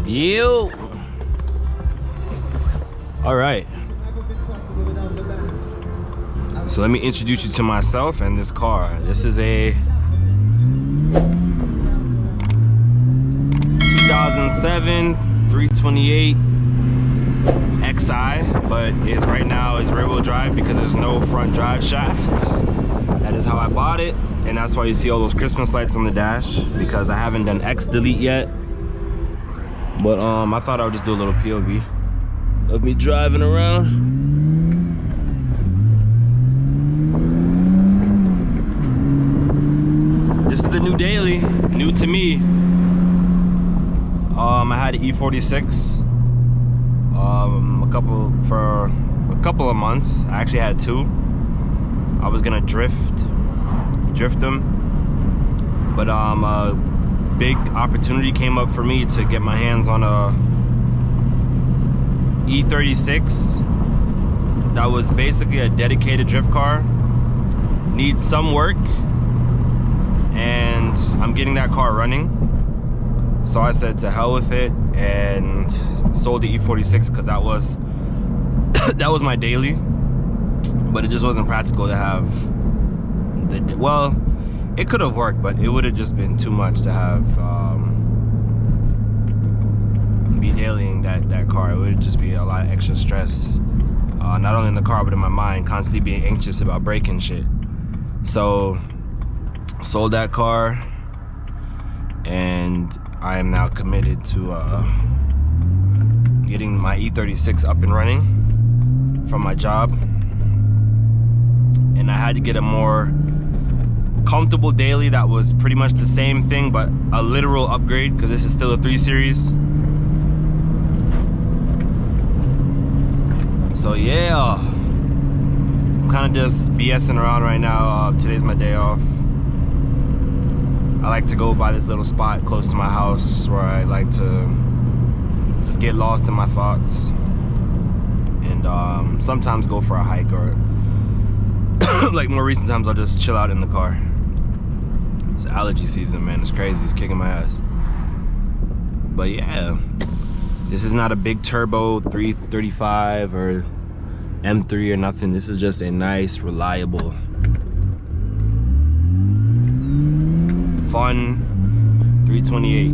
You. All right. So let me introduce you to myself and this car. This is a 2007 328 XI, but right now is rear-wheel drive because there's no front drive shaft. That is how I bought it, and that's why you see all those Christmas lights on the dash, because I haven't done X delete yet. But I thought I would just do a little POV of me driving around. This is the new daily, new to me. I had an E46 for a couple of months. I actually had two. I was gonna drift them, but a big opportunity came up for me to get my hands on a E36 that was basically a dedicated drift car. Needs some work, and I'm getting that car running. So I said to hell with it and sold the E46 because that was that was my daily, but it just wasn't practical to have the, well, it could have worked, but it would have just been too much to have be dailying that car. It would just be a lot of extra stress, not only in the car but in my mind, constantly being anxious about breaking shit. So sold that car, and I am now committed to getting my E36 up and running from my job. And I had to get a more comfortable daily that was pretty much the same thing, but a literal upgrade, because this is still a 3 Series. So yeah, I'm kind of just BSing around right now. Today's my day off. I like to go by this little spot close to my house where I like to just get lost in my thoughts, and sometimes go for a hike, or like more recent times I'll just chill out in the car. It's allergy season, man. It's crazy. It's kicking my ass. But yeah, this is not a big turbo 335 or M3 or nothing. This is just a nice, reliable, fun 328,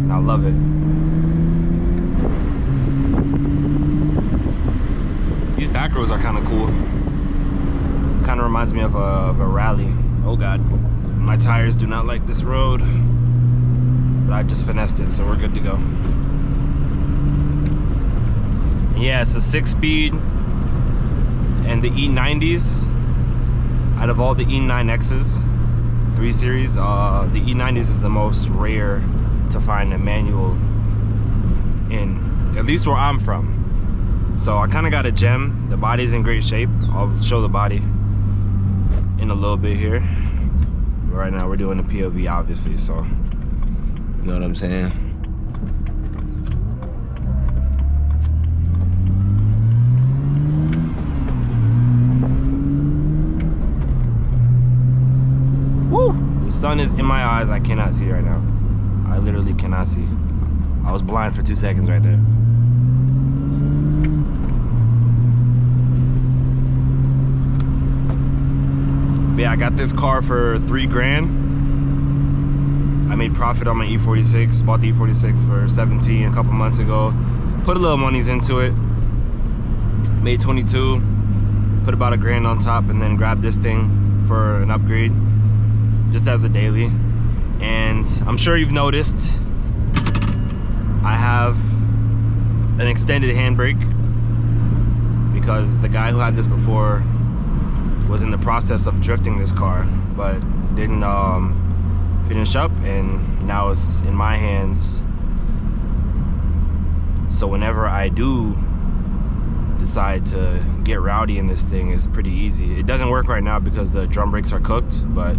and I love it. These back roads are kind of cool. Kind of reminds me of a rally. Oh god, my tires do not like this road, but I just finessed it, so we're good to go. And yeah, it's a 6-speed, and the E90s, out of all the E9Xs 3 Series, the E90s is the most rare to find a manual in, at least where I'm from. So I kind of got a gem. The body's in great shape. I'll show the body in a little bit here. Right now we're doing a POV, obviously, so you know what I'm saying. The sun is in my eyes. I cannot see right now. I literally cannot see. I was blind for 2 seconds right there. But yeah, I got this car for $3 grand. I made profit on my E46. Bought the E46 for 17 a couple months ago. Put a little monies into it. Made 22. Put about $1 grand on top, and then grabbed this thing for an upgrade, just as a daily. And I'm sure you've noticed I have an extended handbrake, because the guy who had this before was in the process of drifting this car, but didn't finish up, and now it's in my hands. So whenever I do decide to get rowdy in this thing, it's pretty easy. It doesn't work right now because the drum brakes are cooked, but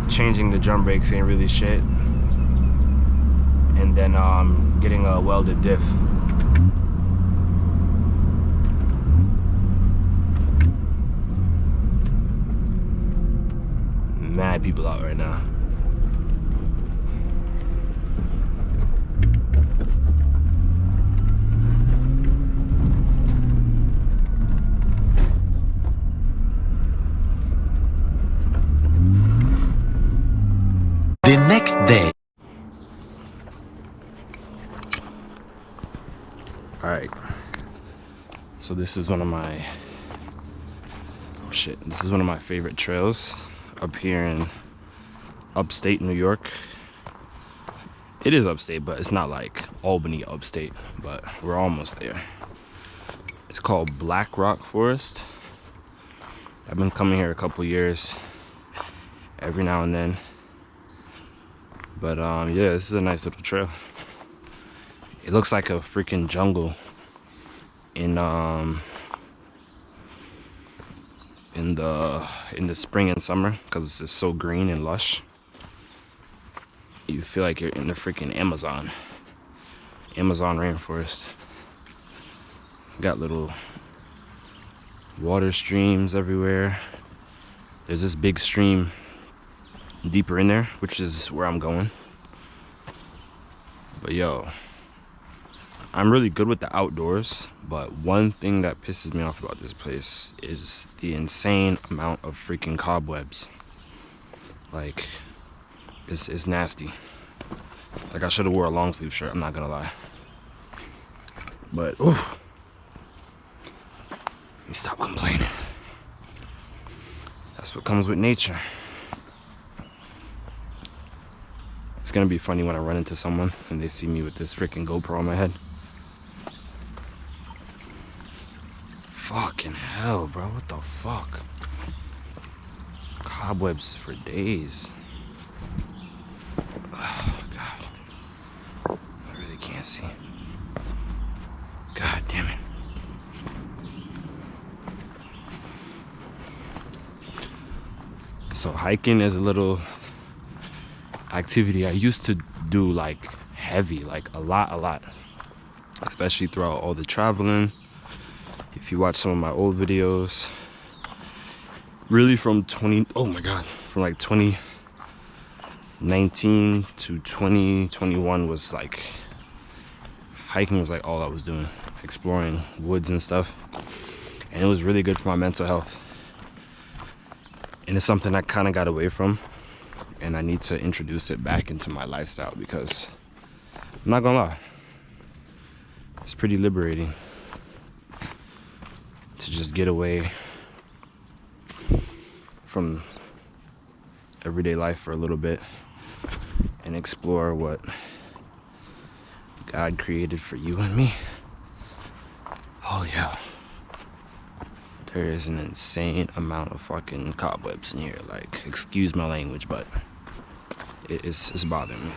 changing the drum brakes ain't really shit. And then getting a welded diff. Mad people out right now. next day. All right. So this is one of my, oh shit, this is one of my favorite trails up here in upstate New York. It is upstate, but it's not like Albany upstate, but we're almost there. It's called Black Rock Forest. I've been coming here a couple years, every now and then. But yeah, this is a nice little trail. It looks like a freaking jungle in the spring and summer, because it's just so green and lush. You feel like you're in the freaking Amazon rainforest. Got little water streams everywhere. There's this big stream deeper in there, which is where I'm going. But yo, I'm really good with the outdoors, but one thing that pisses me off about this place is the insane amount of freaking cobwebs. Like, it's nasty. Like, I should have wore a long sleeve shirt, I'm not gonna lie. But ooh, let me stop complaining. That's what comes with nature. It's gonna be funny when I run into someone and they see me with this freaking GoPro on my head. Fucking hell, bro, what the fuck? Cobwebs for days. Oh, God. I really can't see. God damn it. So hiking is a little activity I used to do, like heavy, like a lot, especially throughout all the traveling. If you watch some of my old videos, really from like 2019 to 2021 was like, hiking was like all I was doing, exploring woods and stuff, and it was really good for my mental health. And it's something I kind of got away from, and I need to introduce it back into my lifestyle, because I'm not gonna lie, it's pretty liberating to just get away from everyday life for a little bit and explore what God created for you and me. Oh yeah, there is an insane amount of fucking cobwebs in here. Like, excuse my language, but it's bothering me.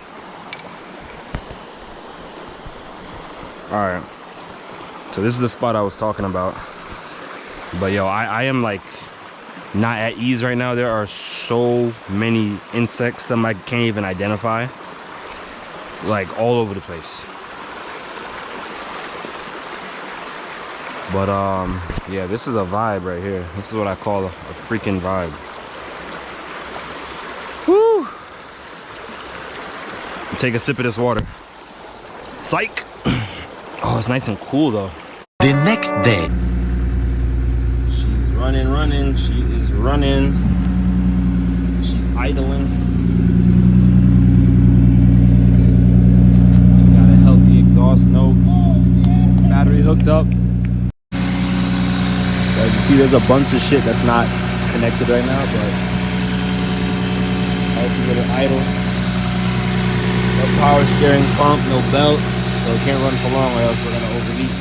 All right, so this is the spot I was talking about. But yo, I am like not at ease right now. There are so many insects, some I can't even identify, like all over the place. But yeah, this is a vibe right here. This is what I call a freaking vibe. Woo! Take a sip of this water. Psych! Oh, it's nice and cool though. The next day. She's running, she is running. She's idling. So we got a healthy exhaust note. Battery hooked up. As you see, there's a bunch of shit that's not connected right now, but healthy little idle. No power steering pump, no belts, so it can't run for long or else we're gonna overheat.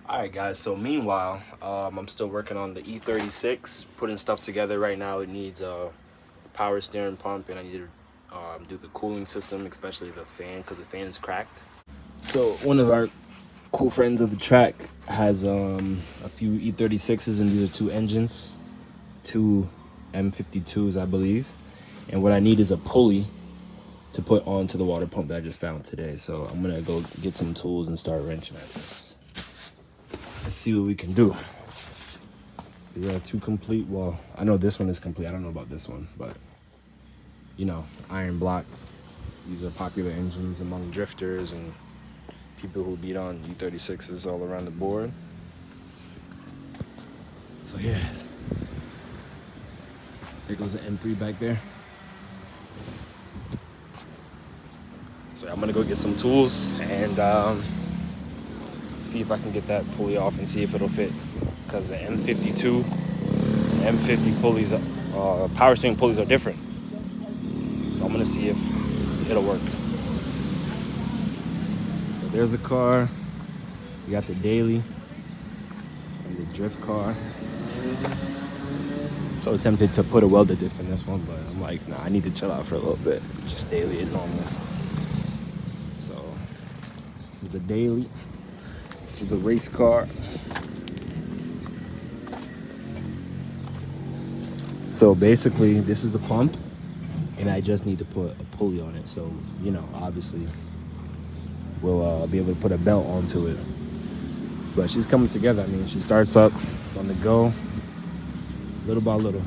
Alright guys, so meanwhile, I'm still working on the E36, putting stuff together right now. It needs a power steering pump, and I need to do the cooling system, especially the fan, because the fan is cracked. So one of our cool friends of the track has a few E36s, and these are two engines, two M52s I believe, and what I need is a pulley to put onto the water pump that I just found today. So I'm gonna go get some tools and start wrenching at this. Let's see what we can do. Yeah, two complete. Well, I know this one is complete. I don't know about this one, but you know, iron block. These are popular engines among drifters and people who beat on E36s all around the board. So yeah, there goes the M3 back there. So I'm gonna go get some tools and see if I can get that pulley off and see if it'll fit. Because the M52 and M50 pulleys, power steering pulleys are different. So I'm gonna see if it'll work. So there's the car. We got the daily and the drift car. So tempted to put a welder diff in this one, but I'm like, nah, I need to chill out for a little bit. Just daily and normal. So this is the daily. This is the race car. So basically, this is the pump, and I just need to put a pulley on it. So, you know, obviously, we'll be able to put a belt onto it. But she's coming together. I mean, she starts up on the go, little by little.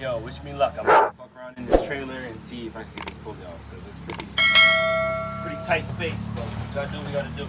Yo, wish me luck. I'm gonna fuck around in this trailer and see if I can get this pulley off, because it's pretty tight space, but we gotta do what we gotta do.